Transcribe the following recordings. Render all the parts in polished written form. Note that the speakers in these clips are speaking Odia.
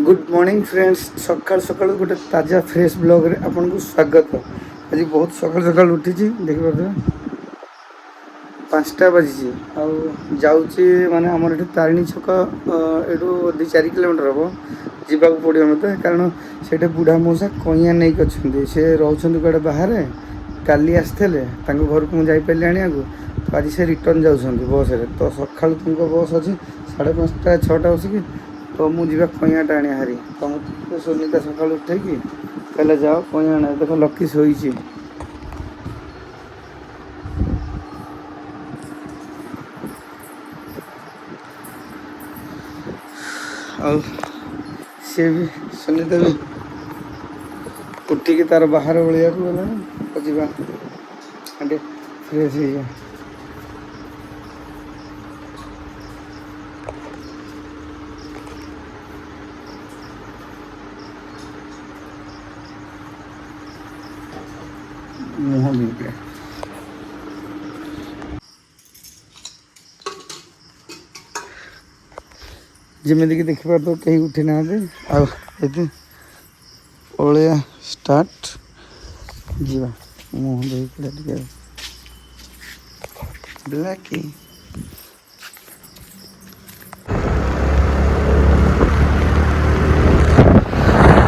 गुड मॉर्निंग फ्रेंड्स सकाल सकाल गोटे ताजा फ्रेश ब्लॉग रे आपन को स्वागत। आज बहुत सकाल सकाल उठी देख पारे 5टा बजी जाऊँगी माने आम तारिणी छक यू 2-4 किलोमीटर हम जावाक पड़ो मत कारण से बुढ़ा मौसा कईया नहीं अच्छे से रोचे कड़े बाहर काली आसते घर को मुझे आने को तो आज से रिटर्न जाऊँ बस रे तो सका तुमको बस अच्छी 5:30 6टा बसिक तो मुझे कईयाटा आने हारी तो मुझे सुनीता सका उठे कहले जाओ कईया आने देख लकी शोची और सी भी सुनीता भी उठिकी तार बाहर बलिया गला तो जा फ्रेश हो मुह बिके जमीक देखिपार तो कहीं उठी ना आते ओलिया स्टार्ट जीवा मुह बिके ब्लैकी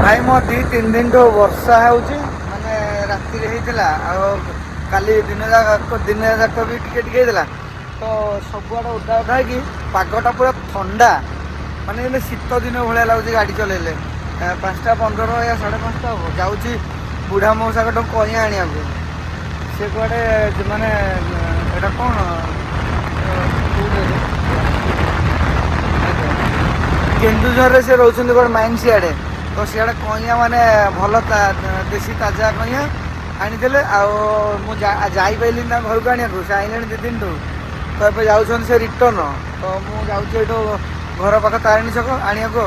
भाई मो 2-3 दिन तो वर्षा होची राति काली दिन जाक भी टिके तो सबुआड़े उदा उदा कि पागटा पूरा ठंडा माने शीत दिन भाया लगे गाड़ी चलैले 5:15 या 5:30 हम जाऊँगी बुढ़ा मौसा कट कईया आने को सी कड़े माने एटा कौन केन्दुझर से रोचे कौन माइन सियाड़े तो सियाड़े कईया माने भल देशी ताजा कईया आनी जापारे घर को आने से आइले 2 दिन तो ये जाऊँ से रिटर्न तो मुझे घर पाख तारिणी छक आने को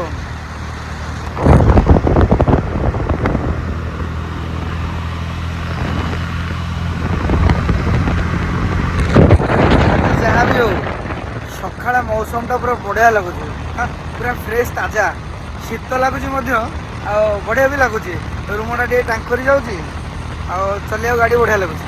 जहाँ भी हो सका मौसम टा पूरा बढ़िया लगुच पूरा फ्रेश ताजा शीत लगुच बढ़िया भी लगुच रूमटा टे टांकर जाऊँगी चलिए गाड़ी बढ़िया लगुच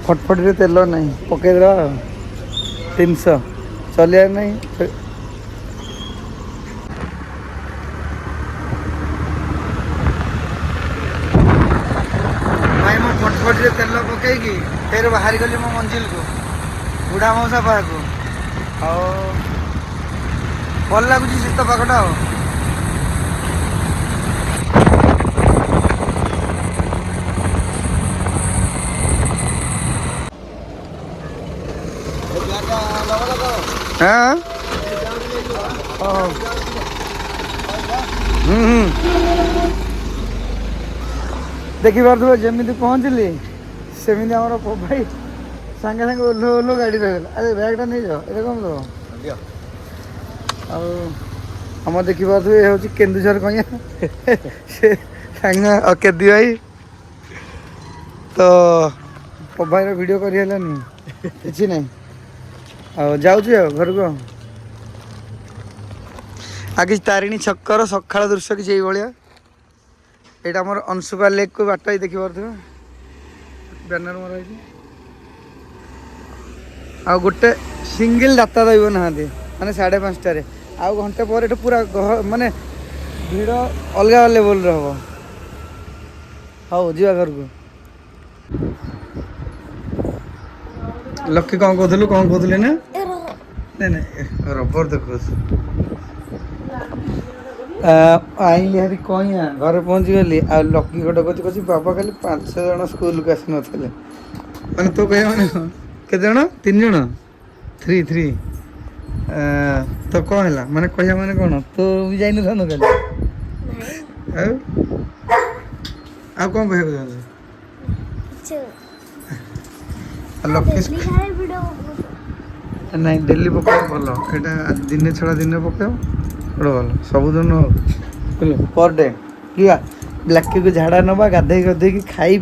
फटफट रे तेल नहीं पकईद 300 चलिया नहीं भाई मो फटफट रे तेल पकईकी फिर बाहर गली मो मंजिल को बुढ़ा मौसा पाक भल लगुच शीत पागटा हाँ देखी पारे जमी पहुँचली सेमती आम भाई सागे सागे ओह्लो ओह्लो गाड़ी रही अरे बैगटा नहीं जाओ ये कम दो आम देखी पारे ये हूँ केन्दुझर कईया से सागे केदी भाई तो पभाई वीडियो करनी कि नहीं जाऊँगी घर को आगे तारिणी छक्कर सकाल दृश्य किसी भाया यहाँ आम अंशुपा लेक को बाट ही देखी पारे बैनर मर आ गोटे सिंगल दाता दैव ना माने 5:30 आउ घंटे पर पूरा माने भीड़ अलग लेवल हम हाँ जा घर को लकी कौन कहते ना नहीं रबर देख आइली हरी कईया घर पहुँची गली आ लकी गोटे कथी कह बाबा खाली 5 जन स्कूल को आसी ना मैंने तो कह मैंने के जन 3 जन 3 तो कौन है माने कह मैंने कौन तो भी जाइन था खाली आ कौन कह लकी नहीं डेली पकाओ भल यहाँ दिन छड़ा दिन पकाओ ଭଲ ସବୁଦିନ ପର୍ ଡେ ଯିବା ବ୍ଲାକିକୁ ଝାଡ଼ା ନେବା ଗାଧେଇକି ଖାଇ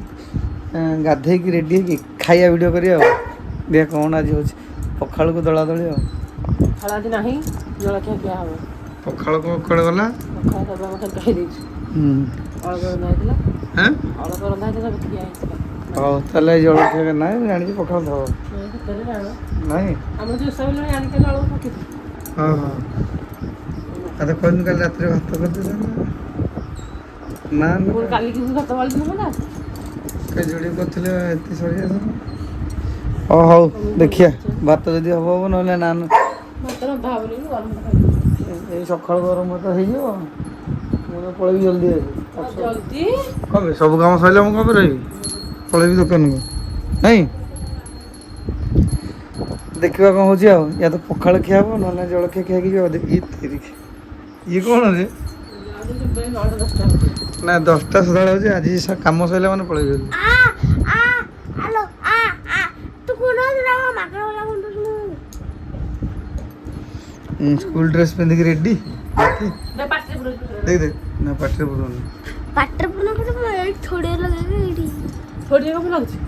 ଗାଧେଇକି ରେଡ଼ି ହେଇକି ଖାଇବା ଭିଡ଼ିଓ କରିବା ଆଉ ଦେଖିବା କ'ଣ ଆଜି ହେଉଛି ପଖାଳକୁ ଦଳାଦଳି ଆଉ ପଖାଳ ଆଜି ନାହିଁ ଜଳଖିଆ ଖିଆ ହବ ପଖାଳ କୁଆଡ଼େ ଗଲା ପଖାଳ ସବୁ ଆମେ ଖାଲି ଖାଇଦେଇଛୁ ଅଳପ ରନ୍ଧା ହେଇଥିଲା ଅଳପ ରନ୍ଧା ହେଇଥିଲା ସବୁ ଖିଆ ହେଇଥିଲା ହଉ ତାହେଲେ ଜଳଖିଆ ନାହିଁ ଜାଣିଛି ପଖାଳ ଥବ ନାହିଁ ଆମର ଯେଉଁ ସବୁ ଆଣିକି ଅଳପ ପକେଇଥିଲୁ ହଁ ହଁ ଆରେ କହିଲୁ କାଲି ରାତିରେ ଭାତ କରିଦେଇଥାନ୍ତ ନା ନା କାଲିକି ଭାତ ବାଳିଥିଲୁ ନା କେ ଯୋଡ଼ି କରିଥିଲେ ଏତେ ସରିଯାଇଥାନ୍ତା ଓ ହଉ ଦେଖିଆ ଭାତ ଯଦି ହବ ହବ ନହେଲେ ନା ଭାତ ରନ୍ଧା ହବନି ଗରମ ଏଇ ସକାଳୁ ଗରମ ଭାତ ହେଇଯିବ ମୁଁ ତ ପଳେଇବି ଜଲ୍ଦି ଜଲ୍ଦି କଣ ସବୁ କାମ ସରିଲା ମୁଁ କଣ ରହିବି ପଳେଇବି ଦୋକାନକୁ ନାଇଁ ଦେଖିବା କ'ଣ ହେଉଛି ଆଉ ୟା ତ ପଖାଳ ଖିଆ ହବ ନହେଲେ ଜଳଖିଆ ଖିଆକି ଯିବ ଇଏ କ'ଣ ଯେ ନା 10ଟା ସଦାବେଳେ ହେଉଛି ଆଜି କାମ ସରିଲା ମାନେ ପଳେଇବି ସ୍କୁଲ ଡ୍ରେସ୍ ପିନ୍ଧିକି ରେଡ଼ି ଦେଖ ନା ପାଟିରେ ପୁରଉନି ଥୋଡ଼ିଆ ଲଗେଇବି ଏଇଠି ଥୋଡ଼ିଆ କଣ ଲାଗୁଛି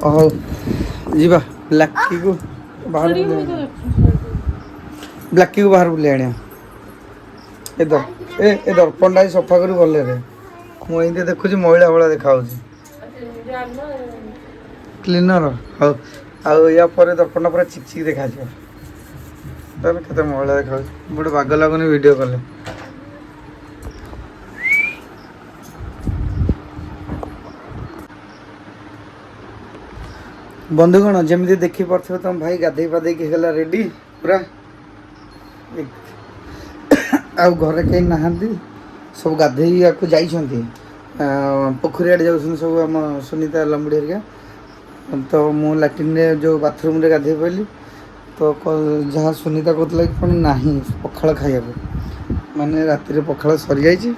ହଉ ଯିବା ବ୍ଲାକିକୁ ବାହାର ବୁଲି ଆଣିବା ଏ ଦର୍ପଣଟା ସଫା କରି ଭଲରେ ମୁଁ ଏମିତି ଦେଖୁଛି ମଇଳା ଭଳିଆ ଦେଖାହେଉଛି କ୍ଲିନର ହଉ ଆଉ ୟା ପରେ ଦର୍ପଣଟା ପୁରା ଚିକଚିକ ଦେଖାଯିବ ତାହେଲେ କେତେ ମଇଳା ଦେଖାଯାଉଛି ଗୋଟେ ବାଗ ଲାଗୁନି ଭିଡ଼ିଓ କଲେ ବନ୍ଧୁଗଣ ଯେମିତି ଦେଖିପାରୁଥିବ ତମ ଭାଇ ଗାଧେଇ ପାଧେଇକି ହେଇଗଲା ରେଡ଼ି ପୁରା ଆଉ ଘରେ କେହି ନାହାନ୍ତି ସବୁ ଗାଧେଇବାକୁ ଯାଇଛନ୍ତି ପୋଖରୀ ଆଡ଼େ ଯାଉଛନ୍ତି ସବୁ ଆମ ସୁନିତା ଲମ୍ବୁଡ଼ି ହେରିକା ତ ମୁଁ ଲାଟ୍ରିନ୍ରେ ଯେଉଁ ବାଥରୁମ୍ରେ ଗାଧେଇ ପଡ଼ିଲି ତ ଯାହା ସୁନିତା କହୁଥିଲା କି କ'ଣ ନାହିଁ ପଖାଳ ଖାଇବାକୁ ମାନେ ରାତିରେ ପଖାଳ ସରିଯାଇଛି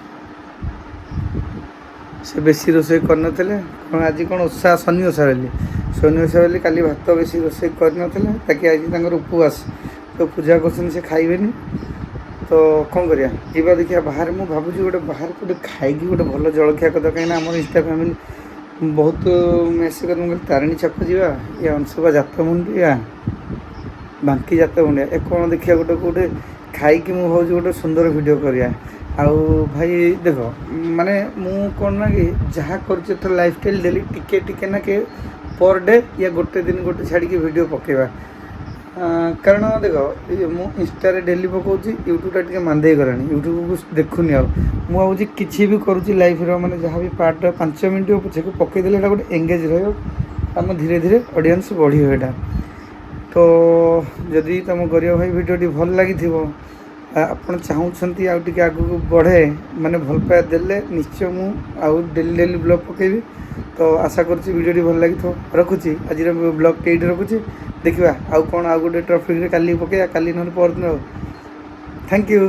ସେ ବେଶୀ ରୋଷେଇ କରିନଥିଲେ କ'ଣ ଆଜି କ'ଣ ଓଷା ଶନି ଓଷା ବୋଲି କାଲି ଭାତ ବେଶୀ ରୋଷେଇ କରିନଥିଲେ ତାକି ଆଜି ତାଙ୍କର ଉପବାସ ତ ପୂଜା କରୁଛନ୍ତି ସେ ଖାଇବେନି ତ କ'ଣ କରିବା ଯିବା ଦେଖିବା ବାହାରେ ମୁଁ ଭାବୁଛି ବାହାରେ ଗୋଟେ ଖାଇକି ଗୋଟେ ଭଲ ଜଳଖିଆ କଥା କାହିଁକିନା ଆମର ଇନଷ୍ଟା ଫ୍ୟାମିଲି ବହୁତ ମେସେଜ୍ କରି ମୁଁ କହିଲି ତାରିଣୀ ଛକ ଯିବା ଏ ଅଂଶୁପା ଯାତ୍ରା ମୁଣ୍ଡିଆ ବାଙ୍କି ଯାତ୍ରା ମୁଣ୍ଡିଆ ଏ କ'ଣ ଦେଖିବା ଗୋଟେ ଖାଇକି ମୁଁ ଭାବୁଛି ଗୋଟେ ସୁନ୍ଦର ଭିଡ଼ିଓ କରିବା ଆଉ ଭାଇ ଦେଖ ମାନେ ମୁଁ କ'ଣ ନା କି ଯାହା କରୁଛି ଏଥର ଲାଇଫଷ୍ଟାଇଲ୍ ଡେଲି ଟିକେ ନା କି ପର୍ ଡେ ୟା ଗୋଟେ ଦିନ ଗୋଟେ ଛାଡ଼ିକି ଭିଡ଼ିଓ ପକାଇବା କାରଣ ଦେଖ ମୁଁ ଇନଷ୍ଟାରେ ଡେଲି ପକାଉଛି ୟୁଟ୍ୟୁବଟା ଟିକେ ମାନ୍ଦେଇ ଗଲାଣି ୟୁଟ୍ୟୁବକୁ ଦେଖୁନି ଆଉ ମୁଁ ଭାବୁଛି କିଛି ବି କରୁଛି ଲାଇଫ୍ର ମାନେ ଯାହା ବି ପାର୍ଟଟା 5 ମିନିଟ୍ ପଛକୁ ପକାଇଦେଲେ ଏଇଟା ଗୋଟେ ଏଙ୍ଗେଜ୍ ରହିବ ଆମ ଧୀରେ ଧୀରେ ଅଡ଼ିଏନ୍ସ ବଢ଼ିବ ଏଇଟା ତ ଯଦି ତୁମ ଗରିବ ଭାଇ ଭିଡ଼ିଓଟି ଭଲ ଲାଗିଥିବ ଆପଣ ଚାହୁଁଛନ୍ତି ଆଉ ଟିକେ ଆଗକୁ ବଢ଼େ ମାନେ ଭଲ ପାଇବା ଦେଲେ ନିଶ୍ଚୟ ମୁଁ ଆଉ ଡେଲି ବ୍ଲଗ୍ ପକାଇବି ତ ଆଶା କରୁଛି ଭିଡ଼ିଓଟି ଭଲ ଲାଗିଥିବ ରଖୁଛି ଆଜିର ବ୍ଲଗ୍ଟି ଏଇଠି ରଖୁଛି ଦେଖିବା ଆଉ କ'ଣ ଆଉ ଗୋଟେ ଟପିକ୍ରେ କାଲି ପକାଇବା କାଲି ନହେଲେ ପରଦିନ ଆଉ ଥ୍ୟାଙ୍କ ୟୁ।